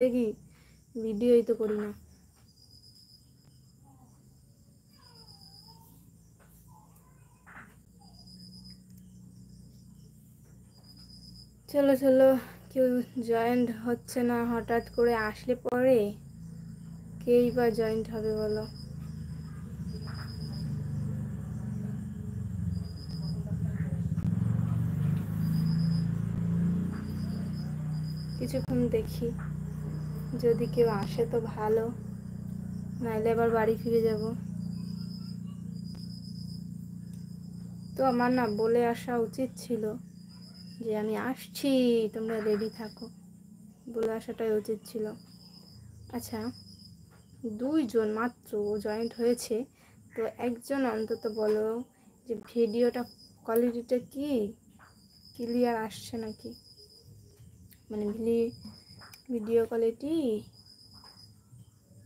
দেখি ভিডিওই তো করি না। চলো চলো, কেউ জয়েন্ট হচ্ছে না, হঠাৎ করে আসলে পরে কেই বা জয়েন্ট হবে বলো। কিছুক্ষণ দেখি, যদি কেউ আসে তো ভালো, নাইলে আবার বাড়ি ফিরে যাব। তো আমার না বলে আসা উচিত ছিল যে আমি আসছি, তোমরা রেডি থাকো, বলে আসাটাই উচিত ছিল। আচ্ছা, দুইজন মাত্র জয়েন্ট হয়েছে, তো একজন অন্তত বলো যে ভিডিওটা কোয়ালিটিটা কি ক্লিয়ার আসছে নাকি, মানে ভিডিও কোয়ালিটি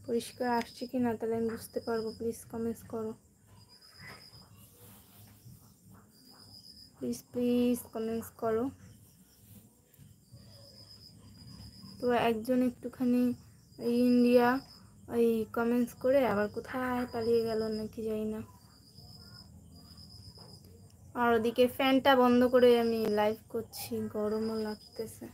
পরিষ্কার আসছে কি না, তাহলে আমি বুঝতে পারবো। প্লিজ কমেন্টস করো, প্লিজ প্লিজ কমেন্টস করো। তো একজন একটুখানি ইন্ডিয়া ওই কমেন্টস করে আবার কোথায় পালিয়ে গেল নাকি জানি না। আর ওদিকে ফ্যানটা বন্ধ করে আমি লাইভ করছি, গরমও লাগতেছে।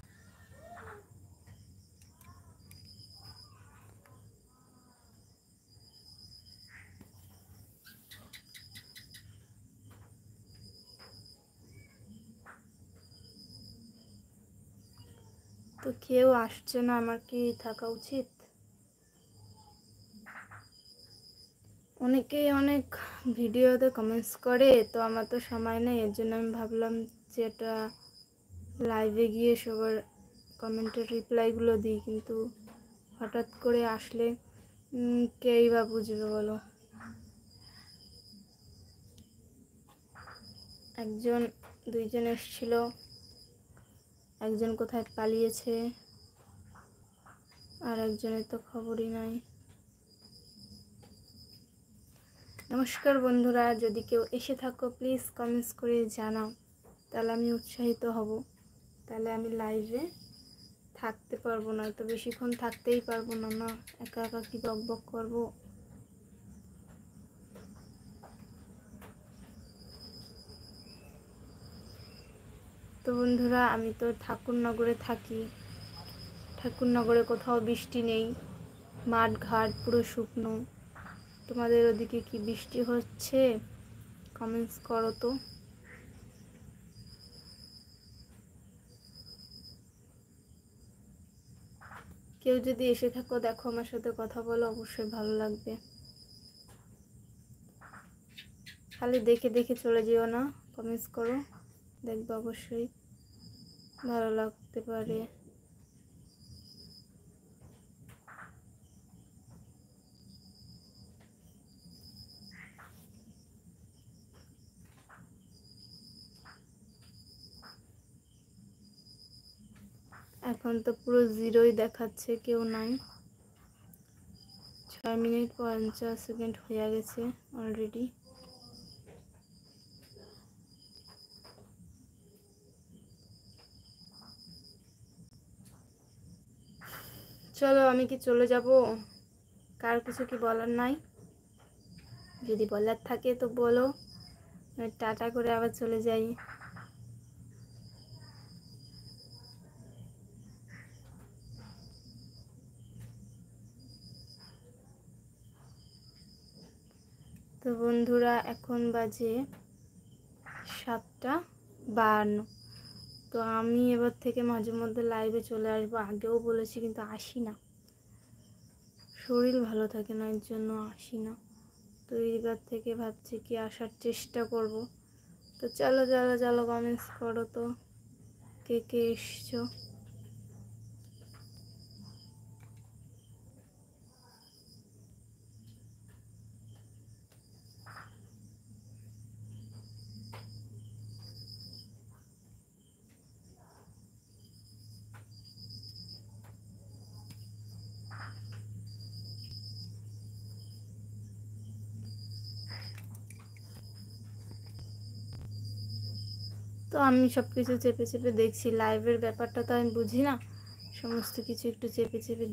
তো কেউ আসছে না, আমার কি থাকা উচিত? অনেকেই অনেক ভিডিওতে কমেন্টস করে, তো আমার তো সময় নেই, এর জন্য আমি ভাবলাম যে এটা লাইভে গিয়ে সবার কমেন্টের রিপ্লাইগুলো দিই, কিন্তু হঠাৎ করে আসলে কেই বা বুঝবে বলো। একজন দুইজন এসেছিল, একজন কোথায় পালিয়েছে, আর একজনের তো খবরই নাই। নমস্কার বন্ধুরা, যদি কেউ এসে থাকো প্লিজ কমেন্টস করে জানাও, তাহলে আমি উৎসাহিত হব, তাহলে আমি লাইভে থাকতে পারবো না, তো বেশিক্ষণ থাকতেই পারবো না, না একা একা কি বক বক করবো। তো বন্ধুরা, আমি তো ঠাকুরনগরে থাকি, ঠাকুরনগরে কোথাও বৃষ্টি নেই, মাঠ ঘাট পুরো শুকনো। তোমাদের ওদিকে কি বৃষ্টি হচ্ছে? কমেন্টস করো তো। কেউ যদি এসে থাকো, দেখো আমার সাথে কথা বলো, অবশ্যই ভালো লাগবে। খালি দেখে দেখে চলে যেও না, কমেন্টস করো, দেখবে অবশ্যই ভালো লাগতে পারে। এখন তো পুরো জিরোই দেখাচ্ছে, কেউ নাই। 6 মিনিট 50 সেকেন্ড হয়ে গেছে অলরেডি। চলো, আমি কি চলে যাব? কার কিছু কি বলার নাই? যদি বলার থাকে তো বলো, টাটা করে আবার চলে যাই। তো বন্ধুরা, এখন বাজে 7:52। তো আমি এবার থেকে মাঝে মধ্যে লাইভে চলে আসবো, আগেও বলেছি কিন্তু আসি না, শরীর ভালো থাকে না, এর জন্য আসি না। তো এইবার থেকে ভাবছি কি আসার চেষ্টা করব। তো চলো চলো চলো, কমেন্টস করো তো, কে কে এসছো। তো আমি সব কিছু চেপে চেপে দেখছি, লাইভের ব্যাপারটা তো আমি বুঝি না, সমস্ত কিছু একটু চেপে চেপে